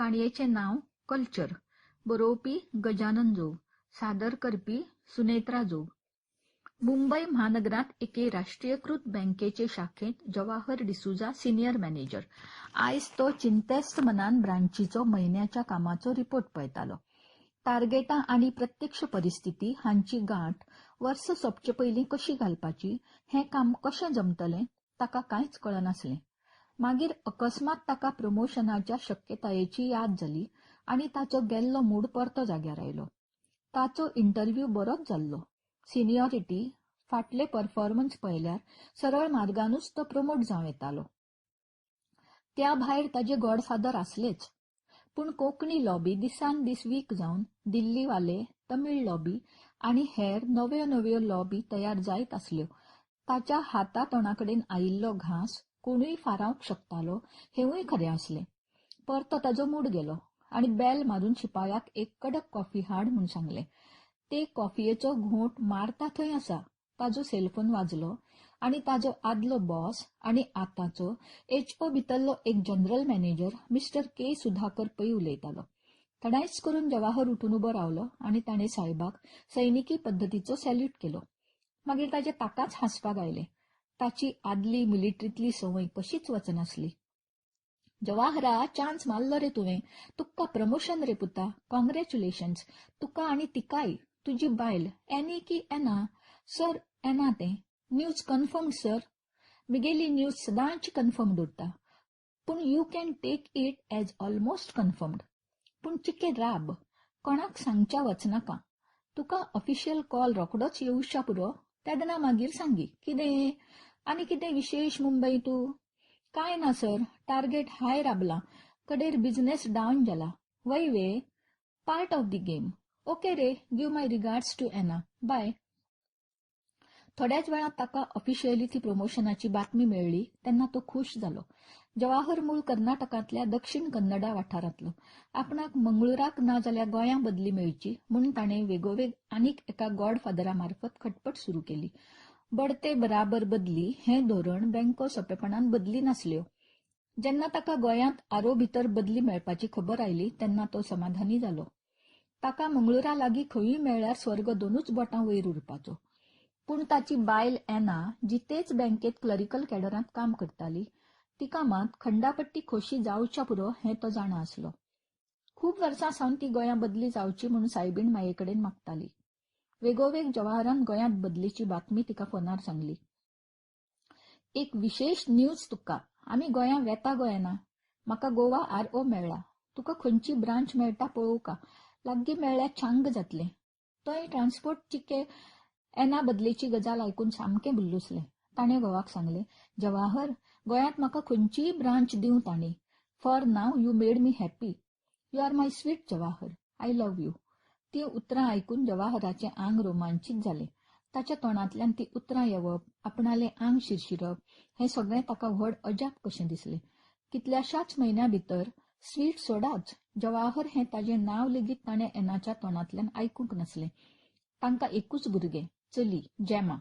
काणयेचें नांव कल्चर. बरोवपी गजानन जोग. सादर करपी सुनेत्रा जोग. मुंबई महानगरांत एके राष्ट्रीयकृत बँकेचे शाखेंत जवाहर डिसूजा सिनियर मॅनेजर. आयज तो चिंतेस्त मनान ब्रांचीचो म्हयन्याच्या कामाचो रिपोर्ट पळयतालो. टार्गेटां आनी प्रत्यक्ष परिस्थिती हांची गांठ वर्स सोंपचे पयलीं कशी घालपाची हें काम कशें जमतलें ताका कांयच कळनासलें. मागीर अकस्मात ताका प्रमोशनाच्या शक्यतायेची याद जाली आनी ताचो गेल्लो मूड परतो जाग्यार आयलो. ताचो इंटरव्ह्यू बरोच जाल्लो. सिनियरिटी, फाटले परफॉर्मन्स पळयल्यार सरळ मार्गानूच तो प्रमोट जावं येतालो. त्या भायर ताजे गॉडफादर आसलेच. पूण कोंकणी लॉबी दिसान दीस वीक जावन दिल्लीवाले, तमीळ लॉबी आनी हेर नव्यो नव्यो लॉबी तयार जायत आसल्यो. ताच्या हाता तोंडाकडेन आयिल्लो घास कोणूय फारावंक शकतालो हेंवूय खरें आसलें. परतो ताजो मूड गेलो आनी बेल मारून शिपायाक एक कडक कॉफी हाड म्हूण सांगलें. ते कॉफयेचो घोंट मारता थंय आसा. ताजो सेलफोन वाजलो आनी ताजो आदलो बॉस आनी आतांचो एचओ भितरलो एक जनरल मॅनेजर मिस्टर के सुधाकर पै उलयतालो. थडायच करून जवाहर उठून उबो रावलो आनी ताणें साहेबाक सैनिकी पद्दतीचो सॅल्यूट केलो. मागीर ताचे ताकाच हांसपाक आयलें. ताची आदली मिलिट्रींतली संवय कशीच वचनासली. जवाहरा, चान्स मारलो रे तुवें. तुका प्रमोशन रे पुता. कॉंग्रॅच्युलेशन्स तुका आनी तिकाय. तुजी बायल एनी की एना? सर, एना तें. News confirmed sir. मिगेली न्यूज सदांच कन्फर्म्ड उरता. पूण you can take it as almost confirmed. पूण चिके राब. कोणाक सांगच्या वचनाका. तुका ऑफिशियल कॉल रोखडोच येवच्या पुरो. तेदना मागीर सांगी. कितें आनी कितें विशेष मुंबई तूं? काय ना सर. टार्गेट हाय राबला. कडेर बिझनेस डावन जाला. वय वे. Part of the game. Okay रे. Give my regards to Ena. Bye. थोड्याच वेळात ताका ऑफिशियली ती प्रमोशनाची बातमी मेळ्ळी तेन्ना तो खूश जालो. जवाहर मूळ कर्नाटकांतल्या दक्षिण कन्नडा वाठारांतलो. आपणाक मंगळुराक ना जाल्यार गोंयां बदली मेळची म्हूण ताणें वेगोवेग आनीक एका गॉडफादरा मार्फत खटपट सुरू केली. बडते बराबर बदली हें धोरण बँको सोंपेपणान बदली नासल्यो. जेन्ना ताका गोंयांत आरो भितर बदली मेळपाची खबर आयली तेन्ना तो समाधानी जालो. ताका मंगळुरा लागीं खंयूय मेळ्ळ्यार स्वर्ग दोनूच बोटां वयर उरपाचो. पूण ताची बायल एना, जी तेच बँकेत क्लरिकल कॅडरांत काम करताली, तिका मात खंडापट्टी खोशी जावच्या पुरो हें तो जाणा आसलो. खूब वर्सां सावन ती गोंयां बदली जावची म्हूण सायबीण मायेकडेन मागताली. वेगोवेग जवाहरान गोंयांत बदलीची बातमी तिका फोनार सांगली. एक विशेष न्यूज तुका. आमी गोंयां वेता गो एना. म्हाका गोवा आरओ मेळ्ळा. तुका खंयची ब्रांच मेळटा पळोवं का. लागीं मेळ्ळ्यार छांग जातलें. तोय ट्रान्सपोर्ट चिके. एना बदलेची गजाल आयकून सामकें भुल्लुसलें. ताणें घोवाक सांगलें, जवाहर, गोंयांत म्हाका खंयचीय ब्रांच दिवं तांणी. For now you made me happy. You are my sweet Jawahar. I love you. ती उतरां आयकून जवाहराचें आंग रोमांचीत जालें. ताच्या तोंडांतल्यान ती उतरां येवप, आपणालें आंग शिरशिरप हें सगळें ताका व्हड अजाप कशें दिसलें. कितल्याशाच म्हयन्यां भितर स्वीट सोडाच, जवाहर हें ताजें नांव लेगीत ताणें एनाच्या तोंडांतल्यान आयकूंक नासलें. तांकां एकूच भुरगें, चली, जेमा.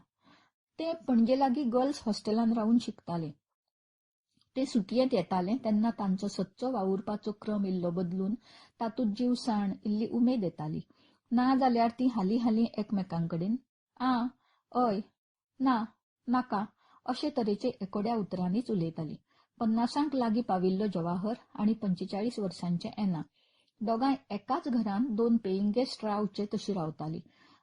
ते पणजे लागीं गर्ल्स हॉस्टेलांत रावून शिकताले. ते सुटयेंत येताले तेन्ना तांचो सच्चो वावुरपाचो क्रम इल्लो बदलून तातूंत जीवसाण, इल्ली उमेद येताली. ना जाल्यार ती हालीं हालीं एकमेकांकडेन आ, अय, ना, नाका अशे तरेचे एकोड्या उतरांनीच उलयताली. 50 लागीं पाविल्लो जवाहर आनी 45 वर्सांचे एना. दोगांय एकाच घरांत 2 पेईंग गेस्ट रावचे तशी रावताली.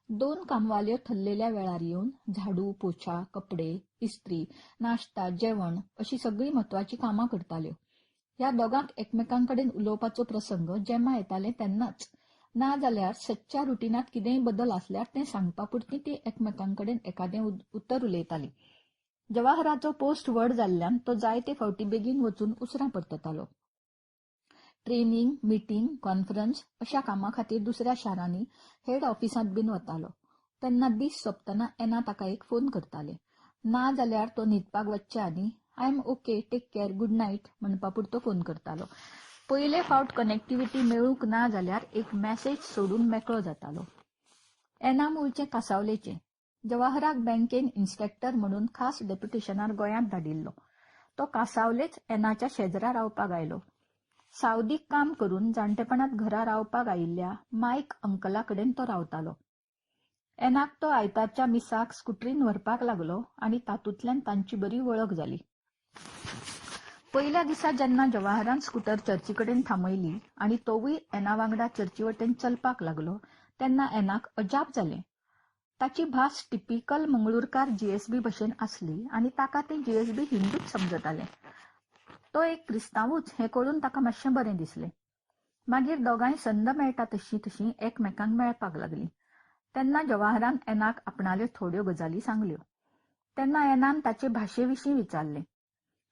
2 कामवाल्यो थल्लेल्या वेळार येवन झाडू, पोछा, कपडे, इस्त्री, नाश्ता, जेवण अशी सगळी म्हत्वाची कामां करताल्यो. ह्या दोगांक एकमेकांकडेन उलोवपाचो प्रसंग जेन्ना येताले तेन्नाच. ना जाल्यार सच्च्या रुटिनांत कितेंय बदल आसल्यार तें सांगपापुरती ती एकमेकांकडेन एकादें उतर उलयताली. जवाहराचो पोस्ट व्हड जाल्ल्यान तो जायते फावटी बेगीन वचून उसरां परततालो. ट्रेनिंग, मिटींग, कॉन्फरन्स अशा कामां खातीर दुसऱ्या शारांनी हेड ऑफिसांत बीन वतालो. तेन्ना दीस सोंपतना एना ताका एक फोन करताले. ना जाल्यार तो न्हिदपाक वच्चे आदीं I am okay, take care, good night म्हणपा पुरतो फोन करतालो. पयले फावट कनेक्टिव्हिटी मेळूंक ना जाल्यार एक मॅसेज सोडून मेकळो जातालो. एना मूळचें कासावलेचें. जवाहराक बँकेन इन्स्पेक्टर म्हणून खास डेप्युटेशनार गोंयांत धाडिल्लो. तो कासावलेच एनाच्या शेजरा रावपाक आयलो. सावदीक काम करून जाणटेपणात घरा रावपाक आयिल्ल्या मायक अंकला कडेन तो रावतालो. एनाक तो आयतारच्या मिसाक स्कुटरीन व्हरपाक लागलो आनी तातूंतल्यान तांची बरी वळख जाली. पयल्या दिसा जेन्ना जवाहरान स्कूटर चर्चीकडेन थांबयली आनी तोवूय एना वांगडा चर्ची वटेन चलपाक लागलो तेन्ना एनाक अजाप जालें. ताची भास टिपिकल मंगळूरकार जीएसबी भशेन आसली आनी ताका तें जीएसबी हिंदूच समजतालें. तो एक क्रिस्तांवूच हें कळून ताका मातशें बरें दिसलें. मागीर दोगांय संद मेळटा तशीं तशीं एकमेकांक मेळपाक लागलीं. तेन्ना जवाहरान एनाक आपणाल्यो थोड्यो गजाली सांगल्यो. तेन्ना एनान ताचे भाशेविशीं विचारलें.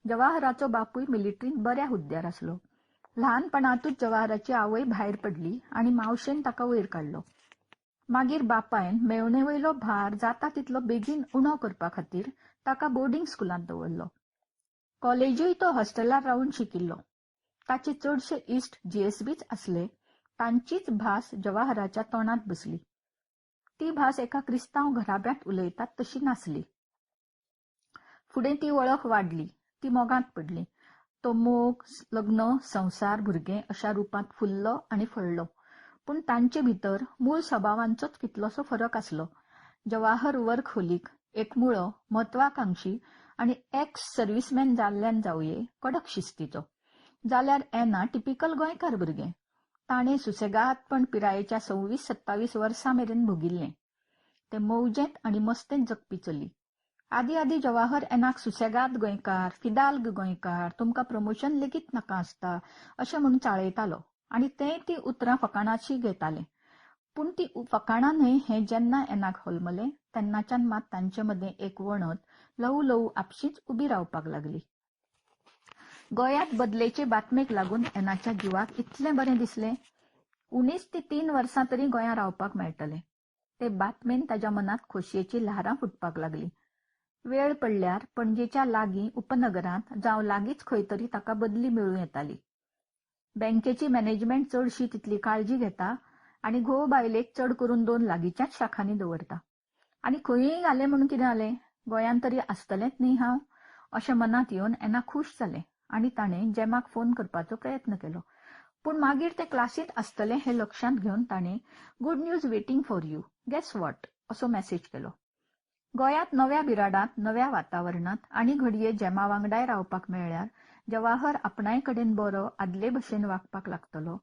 जवाहराचो बापूय मिलिट्रींत बऱ्या हुद्द्यार आसलो. ल्हानपणांतूच जवाहराची आवय भायर पडली आनी मावशेन ताका वयर काडलो. मागीर बापायन मेवणेवयलो भार जाता तितलो बेगीन उणो करपा खातीर ताका बोर्डिंग स्कुलांत दवरलो. कॉलेजूय तो हॉस्टेलार रावन शिकिल्लो. ताचे चडशे इश्ट जीएसबीच आसले. तांचीच भास जवाहराच्या तोंडांत बसली. ती भास एका क्रिस्तांव घराब्यांत उलयतात तशी नासली. फुडें ती वळख वाडली. ती मोगांत पडली. तो मोग, लग्न, संसार, भुरगें अशा रुपांत फुल्लो आनी फळ्ळो. पूण तांचे भितर मूळ स्वभावांचोच कितलोसो फरक आसलो. जवाहर वर्कहोलीक, एकमुळो, म्हत्वाकांक्षी आनी एक्स सर्व्हिसमॅन जाल्ल्यान जावये कडक शिस्तीचो. जाल्यार एना टिपिकल गोंयकार भुरगें. ताणें सुसेगादपण पिरायेच्या 26-27 वर्सां मेरेन भोगिल्लें. तें मौजेंत आनी मस्तेंत जगपी चली. आदी जवाहर एनाक सुसेगाद गोंयकार, फिदाल्ग गोंयकार, तुमकां प्रमोशन लेगीत नाका आसता अशें म्हूण चाळयतालो आनी तें ती उतरां फकाणाची घेतालें. पूण ती फकाणां न्हय हें जेन्ना एनाक होलमलें तेन्नाच्यान मात तांचे मदें एक वणत ल्हवू ल्हवू आपशींच उबी रावपाक लागली. गोंयांत बदलेचे बातमेक लागून एनाच्या जिवाक इतलें बरें दिसलें. 19 ते 3 वर्सां तरी गोंयां रावपाक मेळटलें. ते बातमेन ताच्या मनांत खोशयेची ल्हारां फुटपाक लागली. वेळ पडल्यार पणजेच्या लागीं उपनगरांत जावं लागींच खंय तरी ताका बदली मेळूं येताली. बँकेची मॅनेजमेंट चडशी तितली काळजी घेता आनी घोव बायलेक चड करून 2 लागींच्याच शाखांनी दवरता. आनी खंयूय घालें म्हणून कितें जालें, गोंयांत तरी आसतलेंच न्ही हांव अशें मनांत येवन एना खूश जालें आनी ताणें जेमाक फोन करपाचो प्रयत्न केलो. पूण मागीर तें क्लासींत आसतलें हें लक्षांत घेवन ताणें "good news waiting for you, guess what" असो मॅसेज केलो. गोंयांत नव्या बिराडांत, नव्या वातावरणांत आनी घडये जेमा वांगडाय रावपाक मेळ्ळ्यार जवाहर आपणाय कडेन बरो आदले भशेन वागपाक लागतलो.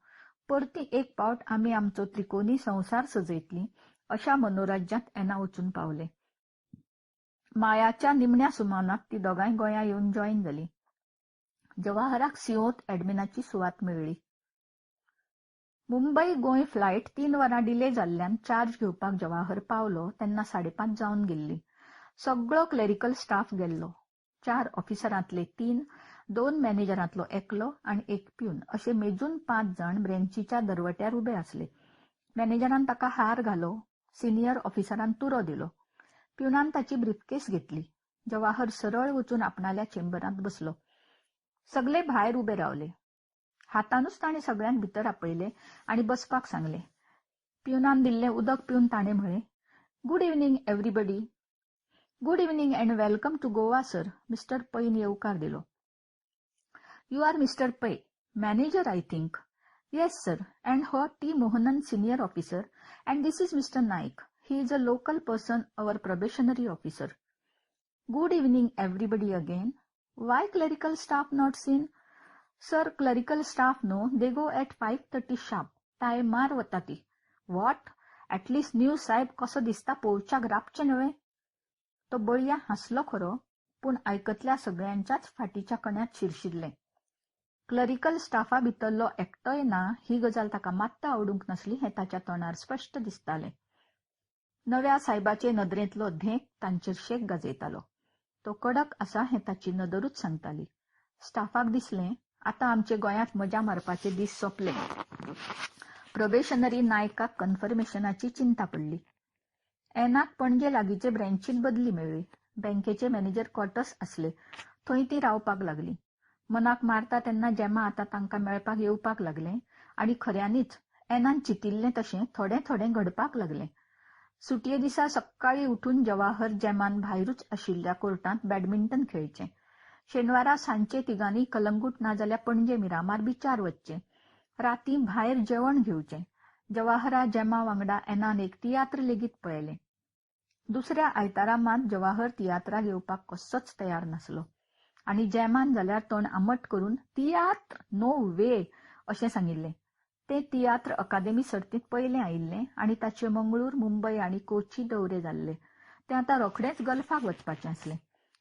परती एक पावट आमी आमचो त्रिकोणी संवसार सजयतलीं अशा मनोराज्यांत एना वचून पावलें. मायाच्या निमण्या सुमानाक ती दोगांय गोंयां येवन जॉयन जालीं. जवाहराक सिओंत एडमिनाची सुवात मेळ्ळी. मुंबय गोंय फ्लायट 3 वरां डिले जाल्ल्यान चार्ज घेवपाक जवाहर पावलो तेन्ना 5:30 जावन गेल्लीं. सगळो क्लेरिकल स्टाफ गेल्लो. 4 ऑफिसरांतले 3, 2 मॅनेजरांतलो एकलो आनी 1 प्यून अशे मेजून 5 जण ब्रँचीच्या दरवट्यार उबे आसले. मॅनेजरान ताका हार घालो. सिनियर ऑफिसरान तुरो दिलो. प्यूनान ताची ब्रीफकेस घेतली. जवाहर सरळ वचून आपणाल्या चेंबरांत बसलो. सगळे भायर उबे रावले. हातानूच ताणें सगळ्यांक भितर आपयले आनी बसपाक सांगलें. प्यूनान दिल्लें उदक पिवन ताणें म्हळें, "good evening everybody." "Good evening and welcome to Goa sir." Mister पैन येवकार दिलो. "You are mister Pai, manager I think." "Yes sir, and हो T Mohanan senior officer, and this is mister Naik. He is a local person, our probationary officer." "Good evening everybody again. Why clerical staff not seen?" "Sir, clerical staff no, they go at 5:30 sharp. टायमार वता ती." "What? At least new साहेब कसो दिसता पळोवच्याक राबचें नव्हे?" तो बळया हांसलो खरो, पूण आयकतल्या सगळ्यांच्याच फाटीच्या कण्यात शिरशिरलें. क्लरिकल स्टाफा भितरलो एकटोय ना ही गजाल ताका मात्त आवडूंक नासली हें ताच्या तोंडार स्पश्ट दिसतालें. नव्या साहेबाचे नदरेंतलो धेंक तांचेर शेक गाजयतालो. तो कडक आसा हें ताची नदरूच सांगताली. स्टाफाक दिसलें, आतां आमचे गोंयांत मजा मारपाचे दीस सोंपले. प्रोबेशनरी नायकाक कन्फर्मेशनाची चिंता पडली. एनाक पणजे लागींचे ब्रँचींत बदली मेळ्ळी. बँकेचे मॅनेजर क्वॉर्टर्स आसले. थंय ती रावपाक लागली. मनाक मारता तेन्ना जेमा आतां तांकां मेळपाक येवपाक लागलें आनी खऱ्यांनीच एनान चिंतिल्लें तशें थोडें थोडें घडपाक लागलें. सुटये दिसा सक्काळीं उठून जवाहर जेमान भायरूच आशिल्ल्या कोर्टांत बॅडमिंटन खेळचें. शेनवारा सांजचे तिगांनी कलंगूट ना जाल्यार पणजे मिरामार बिचार वचचें. रातीं भायर जेवण घेवचें. जवाहरा जेमा वांगडा एनान एक तियात्र लेगीत पळयलें. दुसऱ्या आयतारा मात जवाहर तियात्राक येवपाक कसोच तयार नासलो आनी जेमान जाल्यार तोंड आमट करून तियात्र नो वे अशें सांगिल्लें. तें तियात्र अकादेमी सर्तींत पयलें आयिल्लें आनी ताचे मंगळूर, मुंबय आनी कोची दौरे जाल्ले. तें आतां रोखडेंच गल्फाक वचपाचें आसलें.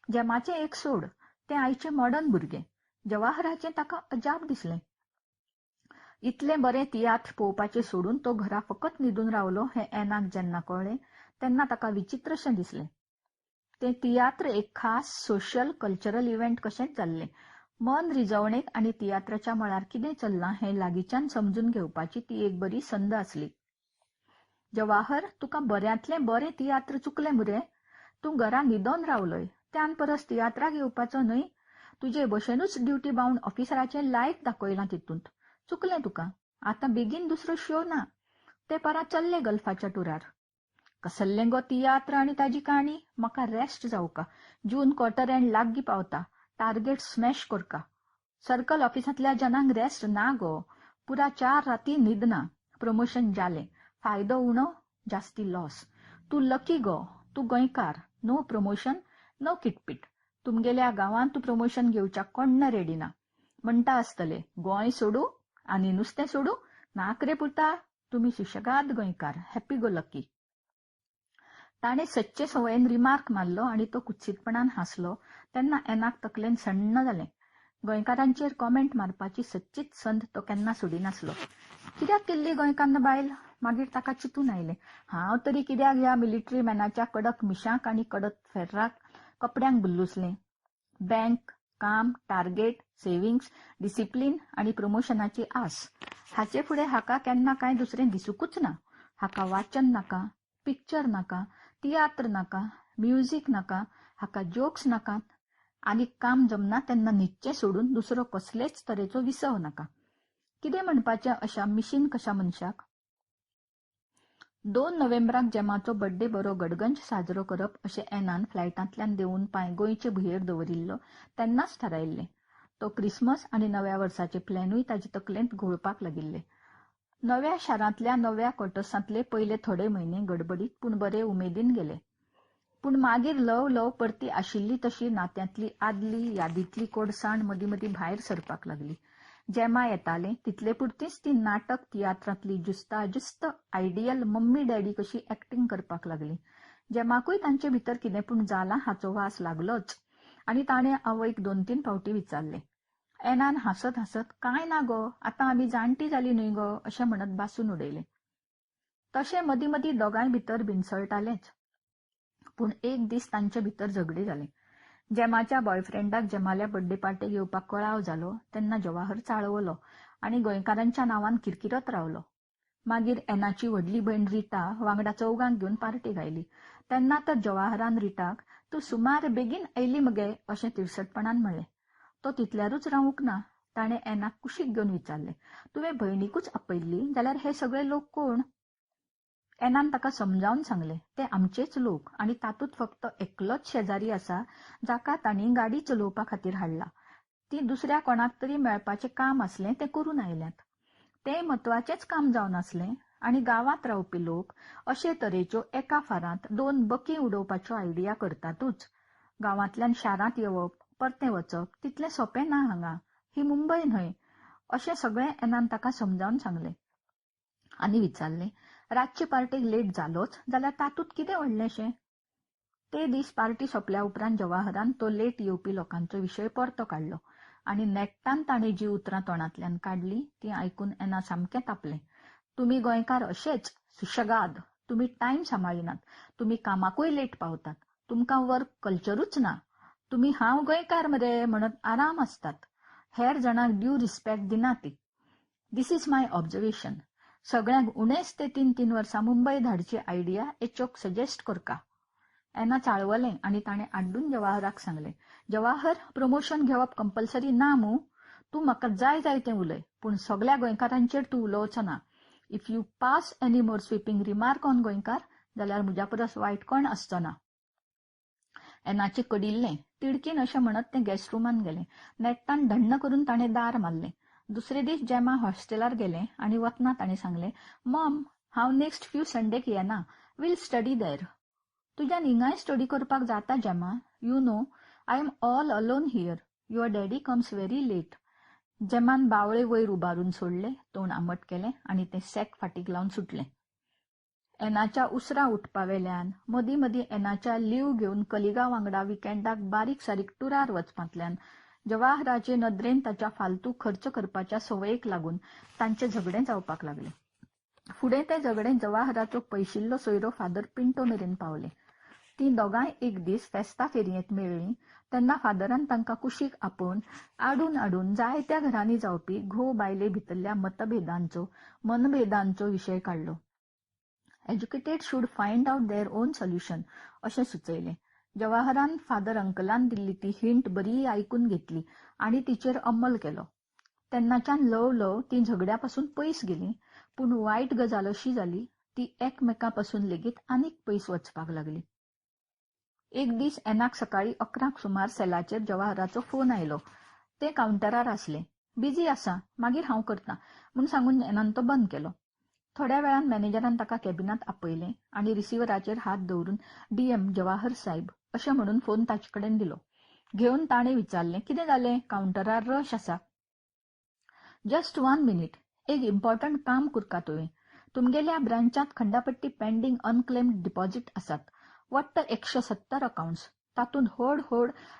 जेमाचें एक सोड, तें आयचें मॉडर्न भुरगें. जवाहराचें ताका अजाप दिसलें. इतलें बरें तियात्र पळोवपाचें सोडून तो घरा फकत न्हिदून रावलो हें एनाक जेन्ना कळ्ळें तेन्ना ताका विचित्रशें दिसलें. तें तियात्र एक खास सोशल कल्चरल इव्हेंट कशेंच जाल्लें. मन रिजवणेक आनी तियात्राच्या मळार कितें चल्लां हें लागींच्यान समजून घेवपाची ती एक बरी संद आसली. जवाहर, तुका बऱ्यांतलें बरें तियात्र चुकलें मुरे. तूं घरा न्हिदोन रावलोय. त्यान परस तियात्राक येवपाचो न्हय. तुजे भशेनूच ड्युटी बावंड ऑफिसराचें लायक दाखयलां तितूंत. चुकलें तुका. आतां बेगीन दुसरो शो ना. ते परां चल्ले गल्फाच्या टुरार. कसल्लें गो तियात्र आनी ताजी काणी. म्हाका रेस्ट जावका. जून क्वॉर्टर एंड लागीं पावता. टार्गेट स्मॅश करका. सर्कल ऑफिसांतल्या जनांक रेस्ट ना गो. पुरा 4 राती न्हीद ना. प्रमोशन जालें. फायदो उणो, जास्ती लॉस. तूं लकी गो. तूं गोंयकार. नो प्रमोशन, नो किटपीट. तुमगेल्या गांवांत तूं प्रमोशन घेवच्याक कोण्ण रेडी ना. म्हणटा आसतले, गोंय सोडू आनी नुस्तें सोडू. नाक रे पुता. तुमी सुशेगाद गोंयकार. Happy go lucky. ताणें सच्चे सवयेन रिमार्क मारलो आनी तो कुत्सीतपणान हांसलो तेन्ना एनाक तकलेन सण्ण जालें. गोंयकारांचेर कॉमेंट मारपाची सच्चीच संद तो केन्ना सोडिनासलो. कित्याक केल्ली गोंयकार बायल? मागीर ताका चिंतून आयलें, हांव तरी कित्याक ह्या मिलिटरी मॅनाच्या कडक मिशांक आनी कडक फेर्राक कपड्यांक बुल्लुसलें. बँक, काम, टार्गेट, सेव्हिंग्स, डिसिप्लीन आनी प्रमोशनाची आस. हाचे फुडें हाका केन्ना कांय दुसरें दिसूंकूच ना. हाका वाचन नाका, पिक्चर नाका, तियात्र नाका, म्युझिक नाका, हाका जोक्स नाकात आनी काम जमना तेन्ना न्हिदचें सोडून दुसरो कसलेच तरेचो विसव नाका. कितें म्हणपाचें अशा मिशीन कशा मनशाक? 2 नोव्हेंबराक जेमाचो बर्थडे बरो गडगंज साजरो करप अशें एनान फ्लायटांतल्यान देंवून पांय गोंयचे भुंयेर दवरिल्लो तेन्नाच थारायिल्लें. तो क्रिसमस आनी नव्या वर्साचे प्लॅनूय ताचे तकलेंत घोळपाक लागिल्ले. नव्या शारांतल्या नव्या क्वॉर्टर्सांतले पयले थोडे म्हयने गडबडीत पूण बरे उमेदीन गेले. पूण मागीर ल्हव ल्हव परती आशिल्ली तशी नात्यांतली आदली यादींतली कोडसाण मदीं मदीं भायर सरपाक लागली. जेमा येतालें तितले पुरतीच ती नाटक तियात्रांतली ज्युस्ता आयडियल मम्मी डॅडी कशी एक्टिंग करपाक लागली. जेमाकूय तांचे भितर कितें पूण जालां हाचो वास लागलोच आनी ताणें आवयक 2-3 फावटी विचारलें. एनान हांसत हांसत कांय ना गो, आतां आमी जाणटी जालीं न्हय गो अशें म्हणत बासून उडयलें. तशें मदीं मदीं दोगांय भितर भिनसळटालेंच. पूण एक दीस तांचे भितर झगडीं जालें. जेमाच्या बॉयफ्रेंडाक जेमाल्या बर्थडे पार्टेक येवपाक कळाव जालो तेन्ना जवाहर चाळवलो आनी गोंयकारांच्या नांवान किरकिरत रावलो. मागीर एनाची व्हडली भयण रिटा वांगडा चौगांक घेवन पार्टेक आयली. तेन्ना तर जवाहरान रिटाक तूं सुमार बेगीन आयली मगे अशें तिडसटपणान म्हणलें. तो तितल्यारूच रावूंक ना. ताणें एनाक कुशीक घेवन विचारलें, तुवें भयणीकूच आपयल्ली जाल्यार हे सगळे लोक कोण? एनान ताका समजावन सांगलें, ते आमचेच लोक आनी तातूंत फक्त एकलोच शेजारी आसा जाका तांणी गाडी चलोवपा खातीर हाडला. ती दुसऱ्या कोणाक तरी मेळपाचें काम आसलें तें करून आयल्यात. तें म्हत्वाचेंच काम जावन आसलें आनी गांवांत रावपी लोक अशे तरेच्यो एका फारांत 2 बकी उडोवपाच्यो आयडिया करतातूच. गांवांतल्यान शारांत येवप, परतें वचप तितलें सोंपें ना हांगा. ही मुंबय न्हय. अशें सगळें एनान ताका समजावन सांगलें. आनी विचारलें, रातचे पार्टेक लेट जालोच जाल्यार तातूंत कितें व्हडलेंशें? ते दीस पार्टी सोंपल्या उपरांत जवाहरान तो लेट येवपी लोकांचो विशय परतो काडलो आनी नेट्टान ताणें जी उतरां तोंडांतल्यान काडली ती आयकून एना सामकें तापलें. तुमी गोंयकार अशेच सुशेगाद. तुमी टायम सांबाळिनात. तुमी कामाकूय लेट पावतात. तुमकां वर्क कल्चरूच ना. तुमी हांव गोंयकार मरे म्हणत आराम आसतात. हेर जाणांक ड्यू रिस्पेक्ट दिना ती. This is my observation. सगळ्यांक उणेच ते 3-3 वर्सां मुंबय धाडची आयडिया एचोक सजेस्ट करका. एना चाळवलें आनी ताणें आड्डून जवाहराक सांगलें, जवाहर, प्रमोशन घेवप कंपल्सरी ना मूं. तूं म्हाका जाय तें उलय, पूण सगळ्या गोंयकारांचेर तूं उलोवचो ना. If you pass any more sweeping remark on गोंयकार जाल्यार म्हज्या परस वायट कोण आसचो ना. एनाचें कडिल्लें तिडकीन अशें म्हणत ते गेस्ट रुमान गेले. नेट्टान धण्ण करून ताणें दार मारलें. दुसरे दीस जेमा हॉस्टेलार गेले आनी वतना ताणें सांगलें, मॉम, हांव नेक्स्ट फ्यू संडेक येना. Will study there. तुज्यान हिंगाय स्टडी करपाक जाता जेमा? You know, I am all alone here. Your daddy comes very late. जेमान बावळे वयर उबारून सोडले, तोंड आंबट केलें आनी तें सेक फाटीक लावन सुटलें. एनाच्या उसरा उठपावेल्यान मदीं मदीं एनाच्या लीव घेवन कलिगा वांगडा विकेंडाक बारीक सारीक टुरार वचपांतल्यान जवाहराचे नदरेन ताच्या फालतू खर्च करपाच्या संवयेक लागून तांचें झगडें जावपाक लागलें. फुडें तें झगडें जवाहराचो पयशिल्लो सोयरो फादर पिंटो मेरेन पावलें. तीं दोगांय एक दीस फेस्ता फेरयेंत मेळ्ळीं तेन्ना फादरान तांकां कुशीक आपोवन आडून आडून जायत्या घरांनी जावपी घोव बायले भितरल्या मतभेदांचो मनभेदांचो विशय काडलो. Educated should find out their own solution अशें सुचयलें. जवाहरान फादर अंकलान दिल्ली ती हिंट बरी आयकून घेतली आनी तिचेर अमल केलो. तेन्नाच्यान ल्हव ल्हव तीं झगड्यापासून पयस गेलीं, पूण वायट गजाल अशी जाली ती एकमेकांपासून लेगीत आनीक पयस वचपाक लागली. एक दीस एनाक सकाळीं 11 सुमार सेलाचेर जवाहराचो फोन आयलो. ते कावंटरार आसले. बिजी आसा, मागीर हांव करतां म्हूण सांगून एनान तो बंद केलो. थोड्या वेळान मॅनेजरान ताका कॅबिनांत आपयलें आनी रिसिव्हराचेर हात दवरून डीएम जवाहर साहेब अशें म्हणून फोन ताचे कडेन दिलो. घेवन ताणें विचारलें, कितें जालें? कावंटरार रश आसा. Just 1 minute. एक इम्पॉर्टंट काम कुरका तुवें. तुमगेल्या ब्रांचांत खंडापट्टी पेंडिंग अनक्लेम्ड डिपॉझिट आसात. वट्ट 170 अकाउंट्स. तातूंत होड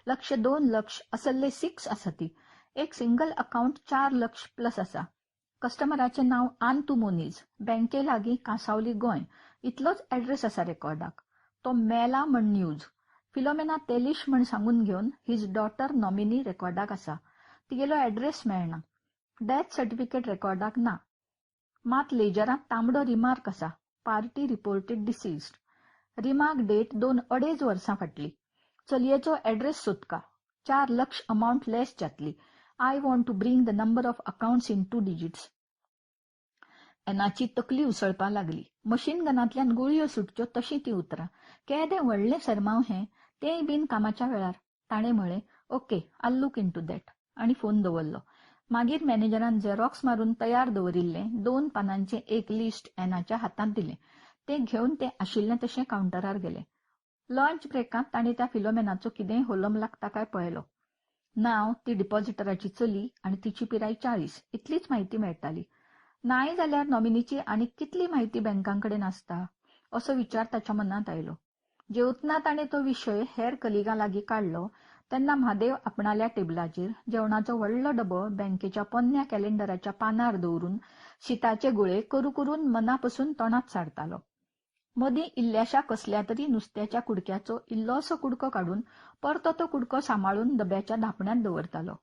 1,02 लाख असल्ले 6 आसा ती. एक सिंगल अकाउंट 4 लाख प्लस आसा. कस्टमराचें नांव आंतू मोनीज. बँके लागीं कांसावली गोंय. इतलोच एड्रेस आसा रेकॉर्डाक. तो मेला म्हण न्यूज. फिलोमेना तेलिश म्हण सांगून घेवन हिज डॉटर नॉमिनी रेकॉर्डाक आसा. तिगेलो एड्रेस मेळना. डेथ सर्टिफिकेट रेकॉर्डाक ना. मात लेजरांत तांबडो रिमार्क आसा. Party reported deceased. Remark date 2-2.5 वर्सां फाटली. चलयेचो एड्रेस सोदका. 4 लाख अमाउंट लेस जातली. I want to bring the number of accounts in 2 digits. एनाची तकली उसळपा लागली. मशीन गनांतल्यान गुळयो सुटच्यो तशी ती उतरां. केदें व्हडलें सरमाव हें, तेंय बीन कामाच्या वेळार. ताणें म्हळें, ओके, आल लूक इन टू दॅट, आनी फोन दवरलो. मागीर मॅनेजरान झेरॉक्स मारून तयार दवरिल्लें 2 पानांचें एक लिस्ट एनाच्या हातांत दिलें. तें घेवन तें आशिल्लें तशें कावंटरार गेलें. लंच ब्रेकांत ताणें त्या फिलोमेनाचो कितेंय होलम लागता काय पळयलो. नांव, ती डिपॉझिटराची चली आनी तिची पिराय 40 इतलीच म्हायती मेळटाली. नाय जाल्यार नॉमिनीची आनीक कितली म्हायती बँकांकडेन आसता असो विचार ताच्या मनांत आयलो. जेवतना ताणें तो विशय हेर कलिगां लागीं काडलो तेन्ना म्हादेव आपणाल्या टेबलाचेर जेवणाचो व्हडलो डबो बँकेच्या पोन्न्या कॅलेंडराच्या पानार दवरून शिताचे गुळे करू करून मनापसून तोंडांत सारतालो. मदीं इल्ल्याशा कसल्या तरी नुस्त्याच्या कुडक्याचो इल्लोसो कुडको काडून परतो तो कुडको सांबाळून डब्याच्या धापण्यांत दवरतालो.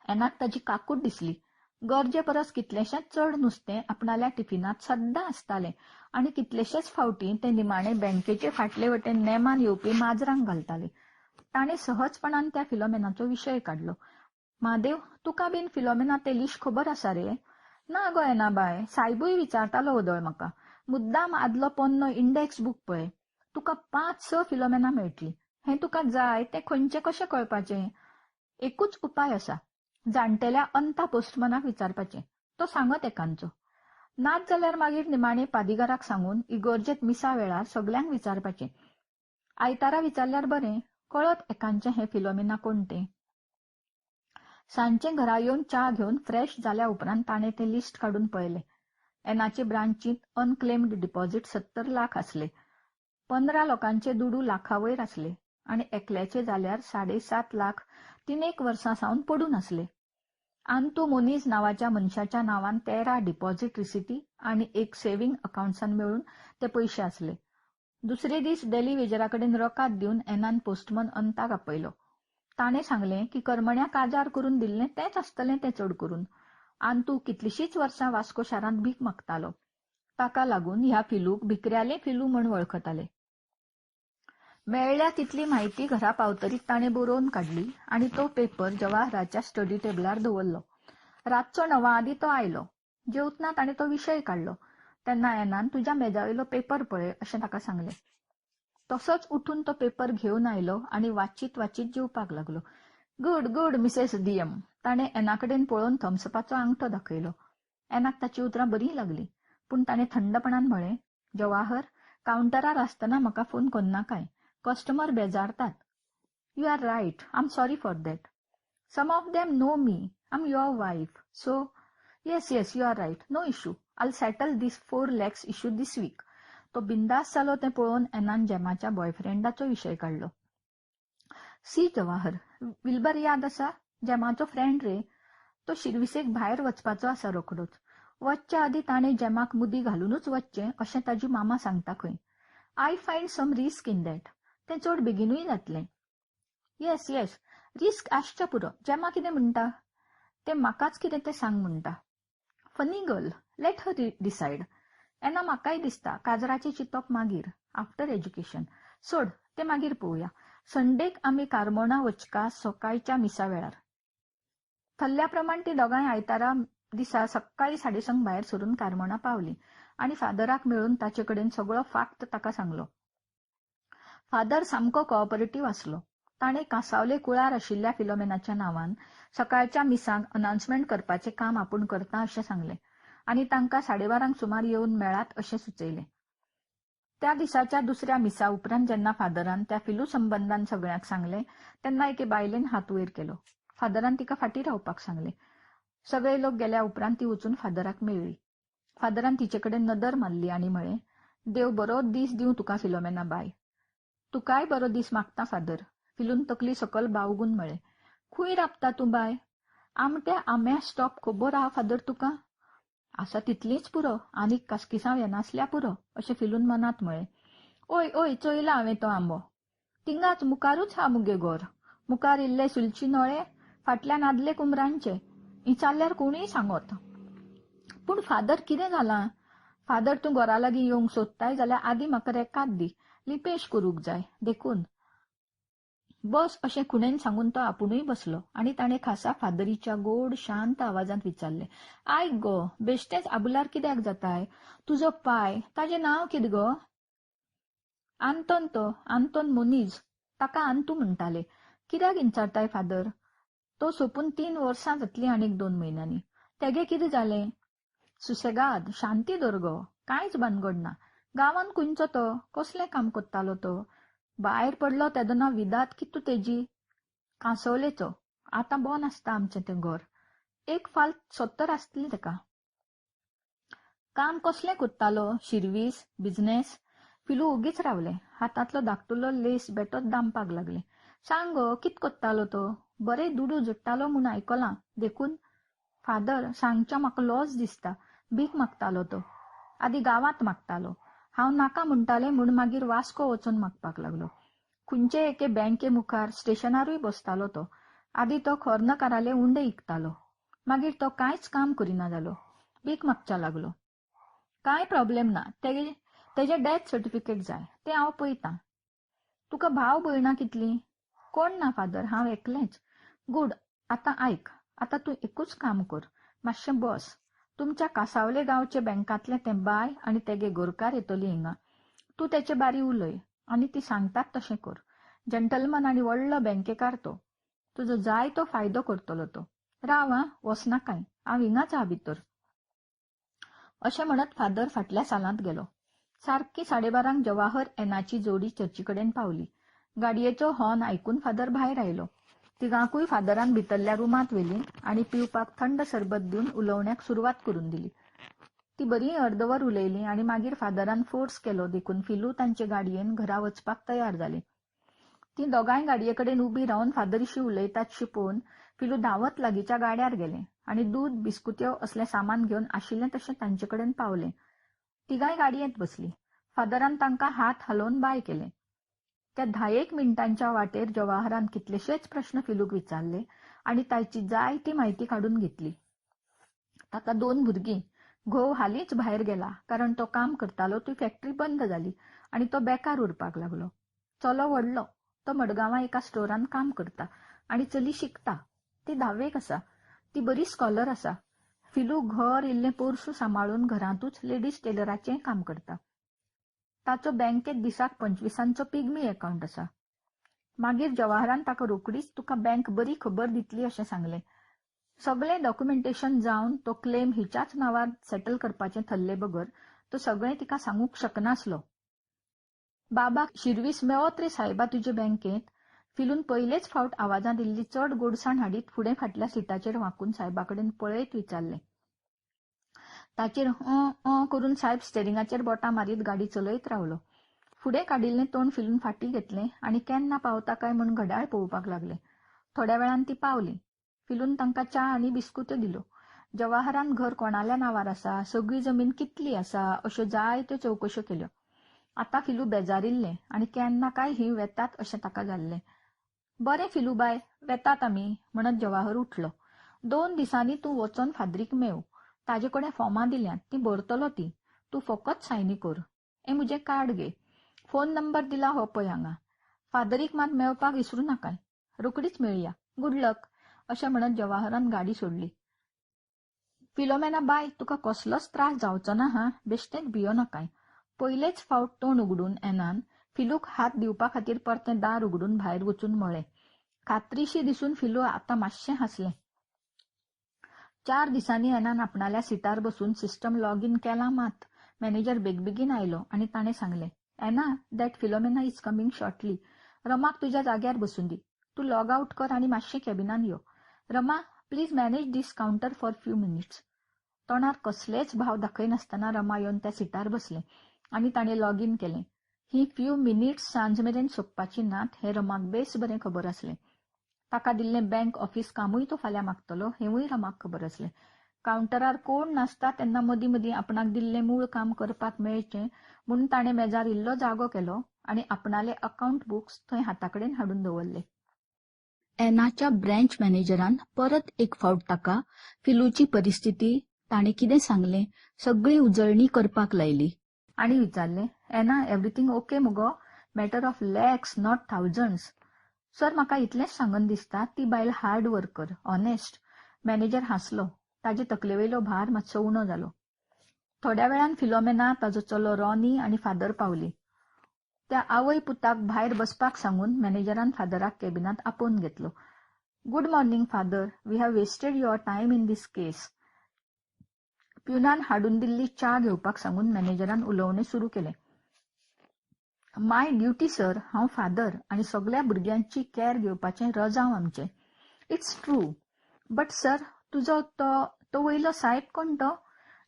एनाक ताची काकूट दिसली. गरजे परस कितलेशेंच चड नुस्तें आपणाल्या टिफिनांत सद्दां आसतालें आनी कितलेशेच फावटी तें निमाणें बँकेचे फाटले वटेन नेमान येवपी माजरांक घालतालें. ताणें सहजपणान त्या फिलोमेनाचो विशय काडलो. महादेव, तुका बीन फिलोमेना तेलिश खबर आसा रे? ना गो एनाबाय, सायबूय विचारतालो वदळ म्हाका. मुद्दाम आदलो पोन्नो इंडेक्स बूक पळय. तुका 5-6 फिलोमेना मेळटली. हें तुका जाय तें खंयचें कशें कळपाचें? एकूच उपाय आसा. जाणटेल्या अंता पोस्टमनाक विचारपाचें. तो सांगत एकांचो. नाच जाल्यार मागीर निमाणें पादिगाराक सांगून इगर्जेत मिसा वेळार सगळ्यांक विचारपाचें. आयतारा विचारल्यार बरें, कळत एकांचें हें फिलोमेना कोण तें. सांजचें घरा येवन च्या घेवन फ्रेश जाल्या उपरांत ताणें तें लिस्ट काडून पळयलें. एनाचे ब्रांचींत अनक्लेम्ड डिपॉझिट 70 लाख आसले. 15 लोकांचे दुडू लाखावयर आसले आनी एकल्याचे जाल्यार 7.5 लाख 3 वर्सां सावन पडून आसले. आंतू मोनीज नांवाच्या मनशाच्या नांवान 13 डिपॉझिट रिसिटी आनी एक सेव्हिंग अकाउंट्सान मेळून ते पयशे आसले. दुसरे दीस डेली वेजराकडेन रकाद दिवन एनान पोस्टमन अंताक आपयलो. ताणें सांगलें की करमण्या काजार करून दिल्लें तेंच आसतलें तें चड करून. आंतू कितलीशींच वर्सां वास्को शारांत भीक मागतालो. ताका लागून ह्या फिलूक भिकऱ्याले फिलू म्हूण वळखताले. मेळ्ळ्या तितली म्हायती घरा पावतरीच ताणें बरोवन काडली आनी तो पेपर जवाहराच्या स्टडी टेबलार दवरलो. रातचो 9 तो आयलो. जेवतना ताणें तो विशय काडलो. तेन्ना एनान तुज्या मेजावेलो पेपर पळय अशें ताका सांगलें. तसोच उठून तो पेपर घेऊन आयलो आणि वाचीत जेवपाक लागलो. Good good Mrs DM. ताणे एनाकडेन पळोवन थम्सअपाचो अंगठो दाखयलो. एनाक ताची उतरां बरी लागली, पूण ताणे थंडपणान म्हळें, जवाहर, कावंटरार आसतना म्हाका फोन करनाकाय. कस्टमर बेजारतात. You are right. I am sorry for that. Some of them know me. I am your wife. So yes you are right. No issue. I settle this 4 lakhs issue this week. तो बिंदास जालो तें पळोवन एनान जेमाच्या बॉयफ्रेंडाचो विशय काडलो. C Jawahar, Wilbur याद आसा? जेमाचो friend रे. तो शिर्विसेक भायर वचपाचो आसा रोखडोच. वचच्या आदी ताणे जेमाक मुदी घालूनच वचचें अशें ताजी मामा सांगता खंय. I find some risk in that. तें चड बेगीनूय जातलें. येस रिस्क आसचें पुरो. जेमा कितें म्हणटा? तें म्हाकाच कितें तें सांग म्हणटा. Funny girl. Let her decide. Ena म्हाकाय दिसता काजराचें चिंतप मागीर, आफ्टर एज्युकेशन. सोड, तें मागीर पळोवया. संडेक आमी कारमोणा वचका सकाळच्या मिसा वेळार. थल्ल्या प्रमाण ती दोगांय आयतारा दिसा सकाळी 6:30 भायर सरून कारमोणा पावली आणि फादराक मेळून ताचे कडेन सगळो फाक्त ताका सांगलो. फादर सामको कोऑपरेटिव्ह आसलो. ताणे कांसावले कुळार आशिल्ल्या फिलोमेनाच्या नांवान सकाळच्या मिसांक अनाउन्समेंट करपाचें काम आपूण करता अशें सांगलें आनी तांकां 12:30 सुमार येवन मेळात अशें सुचयलें. त्या दिसाच्या दुसऱ्या मिसा उपरांत जेन्ना फादरान त्या फिलू संबंदान सगळ्यांक सांगलें तेन्ना एके बायलेन हात वयर केलो. फादरान तिका फाटीं रावपाक सांगलें. सगळे लोक गेल्या उपरांत ती वचून फादराक मेळ्ळी. फादरान तिचे कडेन नदर मारली आनी म्हळें, देव बरो दीस दिवं तुका फिलोमेना बाय. तुकाय बरो दीस मागता फादर. फिलून तकली सकल बावगून म्हळें, खूंय राबता तूं बाय? आमट्या आंब्या स्टॉप खबर आहा फादर तुका? आसा तितलीच पुरो, आनीक कासकिसां येनासल्या पुरो अशें फिलून मनांत म्हळें. ओय चोयला हांवें तो आंबो. तिंगाच मुखारूच हा मुगे घर. मुखार इल्ले सुलची नळे, फाटल्यान आदले कुमरांचे. इचारल्यार कोणूय सांगोत. पूण फादर कितें जालां? फादर तूं घरा लागीं येवंक सोदताय जाल्यार आदी म्हाका रेकाद दी. लिपेश करूंक जाय. देखून बस अशें खुणेन सांगून तो आपुणूय बसलो आनी ताणें खासा फादरीच्या गोड शांत आवाजांत विचारलें, आयक गो, बेश्टेच आबुलार कित्याक जाताय? तुजो पाय, ताजें नांव कितें गो? आंतोन तो, आंतोन मोनीज. ताका आंतू म्हणटाले. कित्याक विचारताय फादर? तो सोपून 3 वर्सां जातली आनीक 2 म्हयन्यांनी. तेगे कितें जालें? सुसेगाद, शांती दवर गो. कांयच भानगड ना. गांवांत खंयचो तो? कसलें काम करतालो तो? भायर पडलो तेदोना विदात कितू तेजी? कांसवलेचो. आतां बोन आसता आमचें तें घर. एक फाल्त 70 आसतली तेका. काम कसलें करतालो? शिर्वीस, बिझनेस? फिलू उगीच रावलें. हातांतलो धाकटुलो लेस बेटोच दामपाक लागलें. सांग गो, कित करतालो तो? बरें दुडू जोडटालो म्हूण आयकलां. देखून फादर, सांगच्या म्हाका लॉस दिसता. भीक मागतालो तो. आदी गांवांत मागतालो. हांव नाका म्हणटालें म्हूण मागीर वास्को वचून मागपाक लागलो. खंयचे एके बँके मुखार स्टेशनारूय बसतालो तो. आदी तो खोर्नकाराले उंडे इकतालो. मागीर तो कांयच काम करिना जालो. भीक मागच्या लागलो. कांय प्रॉब्लेम ना. तेजें डेथ सर्टिफिकेट जाय. तें हांव पळयतां. तुका भाव भयणां कितलीं? कोण ना फादर, हांव एकलेंच. गूड. आतां आयक. आतां तूं एकूच काम कर. मातशें बस. तुमच्या कांसावले गांवचे बँकांतलें तें बाय आनी तेगे गोरकार येतलीं हिंगा. तूं तेचे बारी उलय आनी ती सांगतात तशें कर. जंटलमन आनी व्हडलो बँकेकार तो. तुजो जाय तो फायदो करतलो तो. राव आं, वचनाकाय. हांव हिंगाच आहा भितर. अशें म्हणत फादर फाटल्या सालांत गेलो. सारकी 12:30 जवाहर एनाची जोडी चर्चीकडेन पावली. गाडयेचो हॉर्न आयकून फादर भायर आयलो. तिगांकूय फादरान भितरल्या रुमांत व्हेलीं आनी पिवपाक थंड सरबत दिवन उलोवण्याक सुरवात करून दिली. ती बरी अर्दवर उलयलीं आनी मागीर फादरान फोर्स केलो देखून फिलू तांचे गाडयेन घरा वचपाक तयार जाली. ती दोगांय गाडयेकडेन उबी रावन फादरीशी उलयतात पळोवन फिलू धांवत लागींच्या गाड्यार गेलें आनी दूद, बिस्कुत्यो असलें सामान घेवन आशिल्लें तशें तांचे कडेन पावलें. तिगांय गाडयेंत बसलीं. फादरान तांकां हात हालोवन बाय केलें. त्या 10 मिनटांच्या वाटेर जवाहरान कितलेशेच प्रश्न फिलूक विचारले आनी ताची जाय ती म्हायती काडून घेतली. ताका 2 भुरगीं. घोव हालींच भायर गेला कारण तो काम करतालो ती फॅक्टरी बंद जाली आनी तो बेकार उरपाक लागलो. चलो व्हडलो. तो मडगांवां एका स्टोरान काम करता आनी चली शिकता. ती 10वेक आसा. ती बरी स्कॉलर आसा. फिलू घर इल्लें पोरसूं सांबाळून घरांतूच लेडीज टेलराचें काम करता. ताचो बँकेत दिसाक 25 पिग्मी अकाउंट आसा. मागीर जवाहरान ताका रोकडीच तुका बँक बरी खबर दितली अशें सांगलें. सगळें डॉक्युमेंटेशन जावन तो क्लेम हिच्याच नांवार सेटल करपाचें थरले बगर तो सगळें तिका सांगूंक शकनासलो. बाबाक शिरवीस मेळत रे सायबा तुजे बँकेत. फिलून पयलेच फावट आवाजां दिल्ली चड गोडसाण हाडीत फुडें फाटल्या सिटाचेर वांकून सायबाकडेन पळयत विचारलें. ताचेर करून सायब स्टेरिंगाचेर बोटां मारीत गाडी चलयत रावलो. फुडें काडिल्लें तोंड फिलून फाटीं घेतलें आनी केन्ना पावता काय म्हूण घड्याळ पळोवपाक लागलें. थोड्या वेळान ती पावली. फिलून तांकां च्या आनी बिस्कुत्यो दिल्यो. जवाहरान घर कोणाल्या नांवार आसा, सगळी जमीन कितली आसा अश्यो जायत्यो चवकश्यो केल्यो. आतां फिलू बेजारिल्लें आनी केन्ना काय ही वेतात अशें ताका जाल्लें. बरें फिलूबाय, वेतात आमी म्हणत जवाहर उठलो. 2 दिसांनी तूं वचोन फादरीक मेव. ताजे कडेन फॉर्मां दिल्यांत, ती भरतलो ती. तूं फकत सायनी कर. म्हजें कार्ड घे. फोन नंबर दिला हो पळय हांगा. फादरीक मात मेवपाक विसरूं नाकाय. रोकडीच मेळया. गुड लक अशें म्हणत जवाहरान गाडी सोडली. फिलोमेना बाय, तुका कसलोच त्रास जावचो ना हां, बेश्टेच भियो नाकाय. पयलेच फावट तोंड उगडून एनान फिलूक हात दिवपा खातीर परतें दार उगडून भायर वचून म्हळें. खात्रीशी दिसून फिलू आतां मातशें हांसलें. 4 दिसांनी एनान आपणाल्या सिटार बसून सिस्टम लॉगिन केलां मात मॅनेजर बेगबेगीन आयलो आनी ताणें सांगलें, Ena, that Filomena is coming shortly. रमाक तुज्या जाग्यार बसून दी. तूं लॉग आउट कर आनी मातशें कॅबिनान यो. Rama, please manage this counter for few minutes. तोंडार कसलेच भाव दाखयनासतना रमा येवन त्या सिटार बसलें आनी ताणें लॉगिन केलें. ही फ्यू मिनिट्स सांज मेरेन सोंपपाची नात हें रमाक बेस बरें खबर आसलें. ताका दिल्लें बँक ऑफिस कामूय तो फाल्यां मागतलो हेंवूय रमाक खबर आसलें. काउंटरार कोण नासता तेन्ना मदीं मदीं आपणाक दिल्लें मूळ काम करपाक मेळचें म्हूण ताणें मेजार इल्लो जागो केलो आनी आपणाले अकाउंट बुक्स थंय हाताकडेन हाडून दवरले. एनाच्या ब्रँच मॅनेजरान परत एक फावट ताका फिलूची परिस्थिती, ताणें कितें सांगलें, सगळी उजळणी करपाक लायली आनी विचारलें, एना, एवरीथींग ओके मुगो? Matter of lakhs not thousands. Sir, म्हाका इतलेंच सांगन दिसता, ती बायल हार्ड वर्कर, ऑनेस्ट. मॅनेजर हांसलो. ताजे तकलेवयलो भार मातसो उणो जालो. थोड्या वेळान फिलोमेना, ताजो चलो रॉनी आनी फादर पावली. त्या आवय पुताक भायर बसपाक सांगून मॅनेजरान फादराक कॅबिनांत आपोवन घेतलो. Good morning father, we have wasted your time in this case. प्युनान हाडून दिल्ली च्या घेवपाक सांगून मॅनेजरान उलोवणें सुरू केलें. माय ड्युटी सर, हांव फादर आनी सगळ्या भुरग्यांची कॅर घेवपाचें रजांव आमचें. It's true. बट सर, तुजो तो वयलो साहेब कोण तो?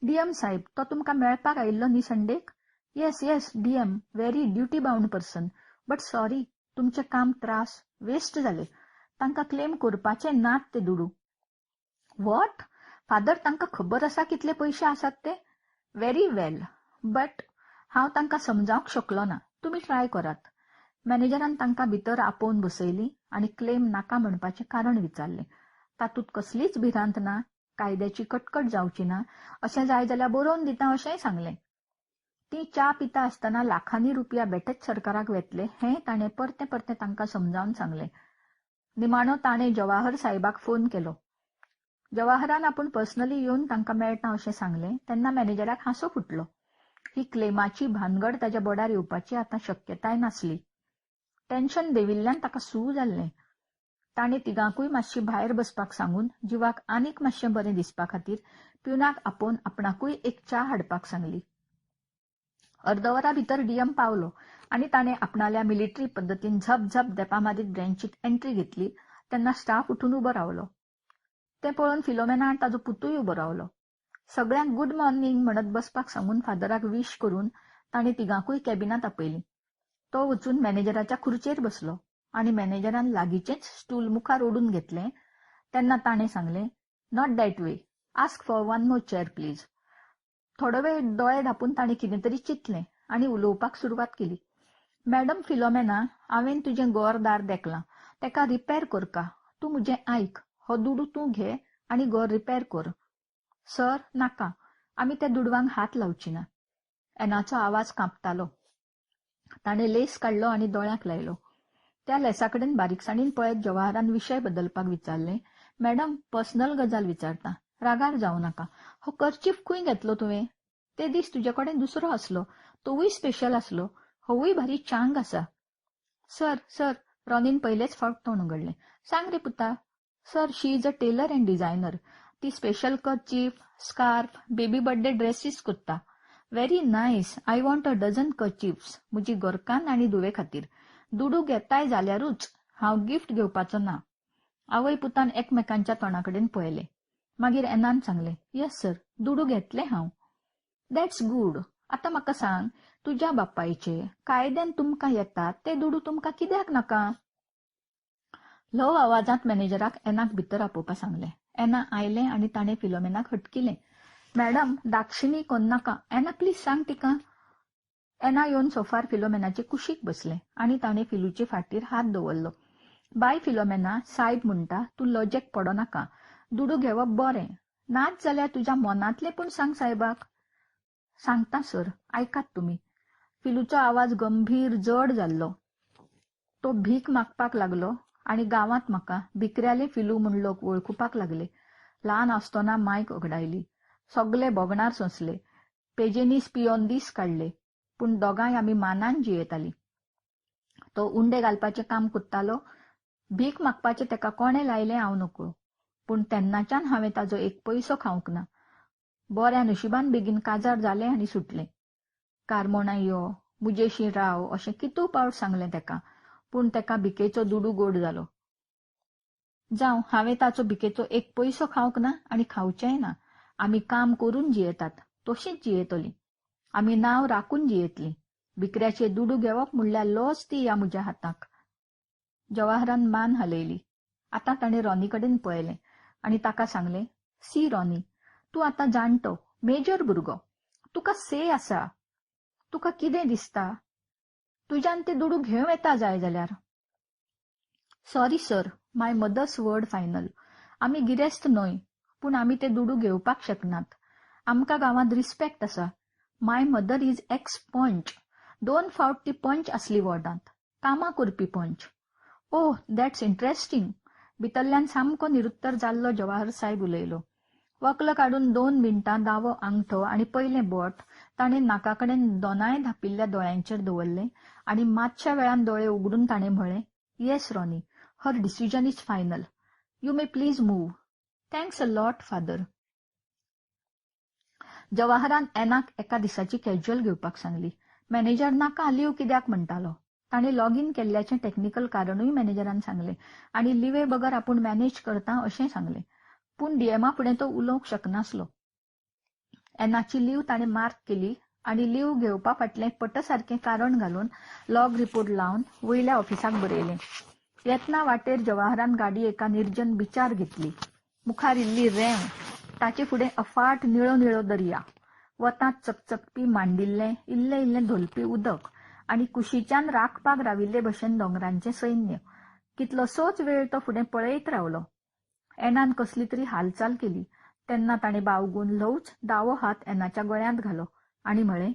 डीएम साहेब, तो तुमकां मेळपाक आयिल्लो न्ही संडेक? Yes, DM, very duty bound person. But sorry, तुमचें काम त्रास, वेस्ट जाले. तांकां क्लेम करपाचे नात ते दुडू. वॉट? फादर, तांकां खबर आसा कितले पयशे आसात ते? व्हेरी वेल, बट हांव तांकां समजावंक शकलो ना. तुमी ट्राय करात. मॅनेजरान तांकां भितर आपोवन बसयली आनी क्लेम नाका म्हणपाचें कारण विचारलें. तातूंत कसलीच भिरांत ना, कायद्याची कटकट जावची ना, अशें जाय जाल्यार बरोवन दिता अशेंय सांगलें. ती च्या पिता आसतना लाखांनी रुपया बेठेच सरकाराक वेतले हें ताणें परतें परतें तांकां समजावन सांगलें. निमाणो ताणें जवाहर साहेबाक फोन केलो. जवाहरान आपूण पर्सनली येवन तांकां मेळटा अशें सांगलें तेन्ना मॅनेजराक हांसो फुटलो. ही क्लेमाची भानगड ताच्या बोडार येवपाची आतां शक्यताय नासली. टेन्शन देविल्ल्यान ताका सू जाल्लें. ताणें तिगांकूय मातशी भायर बसपाक सांगून जिवाक आनीक मातशें बरें दिसपा खातीर प्युनाक आपोवन आपणाकूय एक च्या हाडपाक सांगली. अर्दवरा भितर डीएम पावलो आनी ताणें आपणाल्या मिलिटरी पद्दतीन झप देपा मारीत ब्रँचीत एंट्री घेतली तेन्ना स्टाफ उठून उबो रावलो. तें पळोवन फिलोमेना आनी ताजो पुतूय उबो रावलो. सगळ्यांक गुड मॉर्निंग म्हणत बसपाक सांगून फादराक विश करून ताणें तिगांकूय कॅबिनांत आपयली. तो वचून मॅनेजराच्या खुर्चेर बसलो आनी मॅनेजरान लागींचेच स्टूल मुखार ओडून घेतलें तेन्ना ताणें सांगलें, not that way, ask for one more chair please. थोडो वेळ दोळे धापून ताणें कितें तरी चिंतलें आनी उलोवपाक सुरवात केली. मॅडम फिलोमेना, हांवें तुजें घोर-दार देखलां, तेका रिपॅर करका. तूं म्हजें आयक. हो दुडू तूं घे आनी घर रिपॅर कर. सर, नाका, आमी त्या दुडवांक हात लावची ना. एनाचो आवाज कांपतालो. ताणें लेस काडलो आनी दोळ्यांक लायलो. त्या लेसाकडेन बारीकसाणीन पळयत जवाहरान विशय बदलपाक विचारलें, मॅडम, पर्सनल गजाल विचारता, रागार जावं नाका. हो कर्चीफ खंय घेतलो तुवें? ते दीस तुजे कडेन दुसरो आसलो. तोवूय स्पेशल आसलो, होवूय भारी चांग आसा. सर सर, रॉनीन पयलेच फावट तोंड उगडलें. सांग रे पुता. Sir, she is a tailor and designer. ती special kerchief, scarf, baby birthday dresses कोत्ता. Very nice. I want a dozen kerchiefs म्हजी गोरकान आनी दुवे खातीर. दुडू घेताय जाल्यारूच, हांव गिफ्ट घेवपाचो ना. आवय पुतान एकमेकांच्या तोंडाकडेन पळयले. मागीर एनान सांगलें, येस सर, दुडू घेतले हांव. That's good. आतां म्हाका सांग, तुज्या बापायचे कायद्यान तुमकां येतात ते दुडू तुमकां कित्याक नाका? ल्हव आवाजांत मॅनेजराक एनाक भितर आपोवपा सांगलें. एना आयलें आनी ताणें फिलोमेनाक हटकिलें. मॅडम, दाक्षिणी कोन्न नाका. एना प्लीज सांग तिका. एना येवन सोफार फिलोमेनाचे कुशीक बसलें आनी ताणें फिलूचे फाटीर हात दवरलो. बाय फिलोमेना, सायब म्हणटा तूं लॉजेक पडो नाका. दुडू घेवप बरें. नाच जाल्यार तुज्या मनांतलें पूण सांग सायबाक. सांगता सर, आयकात तुमी. फिलूचो आवाज गंभीर जड जाल्लो. तो भीक मागपाक लागलो आनी गांवांत म्हाका भिकऱ्याले फिलू म्हूण लोक वळखुपाक लागले. ल्हान आसतना मायक उगडायली. सगळे बोगणार सोंसले. पेजेनीस पियोन दीस काडले. पूण दोगांय आमी मानान जियेतालीं. तो उंडे घालपाचें काम कोत्तालो. भीक मागपाचें तेका कोणें लायलें हांव नकळो. पूण तेन्नाच्यान हांवें ताजो एक पयसो खावंक ना. बऱ्या नशिबान बेगीन काजार जालें आनी सुटलें. कारमोणां यो, मुजेशी राव अशें कितू पावट सांगलें तेका. पूण तेका भिकेचो दुडू गोड जालो. जावं, हांवें ताचो भिकेचो एक पयसो खावंक ना आनी खावचेंय ना. आमी काम करून जियेतात, तशींच जियेतलीं. आमी नांव राखून जियेतलीं. भिकऱ्याचे दुडू घेवप म्हणल्यार लॉस ती ह्या म्हज्या हाताक. जवाहरान मान हालयली. आतां ताणें रॉनी कडेन पळयलें आनी ताका सांगलें, सी रॉनी, तूं आतां जाणटो, मेजर भुरगो. तुका से आसा. तुका कितें दिसता? तुज्यान तें दुडू घेवं येता जाय जाल्यार. सॉरी सर, माय मदर्स वर्ड फायनल. आमी गिरेस्त न्हय, पूण आमी तें दुडू घेवपाक शकनात. आमकां गांवांत रिस्पेक्ट आसा. माय मदर इज एक्स पंच. 2 फावट ती पंच आसली वॉर्डांत. कामां करपी पंच. ओह, दॅट्स इंटरेस्टिंग. भितरल्यान सामको निरुत्तर जाल्लो जवाहर सायब उलयलो. वक्ल काडून 2 मिनटां दावो आंगठो आनी पयलें बोट ताणें नाकाकडेन दोनाय धांपिल्ल्या दोळ्यांचेर दवरलें आनी मातशा वेळान दोळे उगडून ताणें म्हळें, yes Ronnie, her decision is final. You may please move. Thanks a lot father. जवाहरान एनाक एका दिसाची कॅज्युअल घेवपाक सांगली. मॅनेजर नाका लीव कित्याक म्हणटालो. ताणें लॉगीन केल्ल्याचें टॅक्निकल कारणूय मॅनेजरान सांगलें आनी लिवे बगर आपूण मॅनेज करता अशें सांगलें. पूण डीएमा फुडें तो उलोवंक शकनासलो. एनाची लीव ताणें मार्क केली आनी लीव घेवपा फाटलें पटसारकें कारण घालून लॉग रिपोर्ट लावन वयल्या ऑफिसाक बरयलें. येतना वाटेर जवाहरान गाडी एका निर्जन बिचार घेतली. मुखार इल्ली रेंव, ताचे फुडें अफाट निळो निळो दर्या, वतांत चकचकपी मांडिल्लें इल्लें इल्लें धोलपी उदक आनी कुशीच्यान राखपाक राविल्ले भशेन दोंगरांचें सैन्य. कितलोसोच वेळ तो फुडें पळयत रावलो. एनान कसली तरी हालचाल केली तेन्ना ताणें बावगून ल्हवच दावो हात एनाच्या गळ्यांत घालो आनी म्हळें,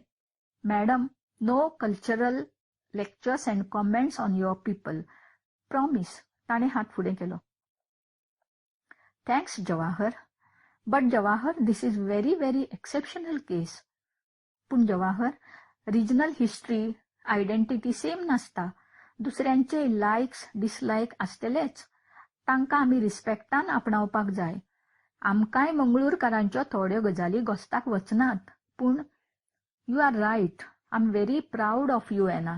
madam, no cultural lectures and comments on your people. Promise. ताणें हात फुडें केलो. Thanks Jawahar. But Jawahar, this is very very exceptional case. पूण Jawahar, regional history, identity same नासता. दुसऱ्यांचे लायक्स डिसलायक आसतलेच. तांकां आमी रिस्पेक्टान आपणावपाक जाय. आमकांय मंगळूरकारांच्यो थोड्यो गजाली घोस्ताक वचनात. पूण you are right. I am very proud of you Anna.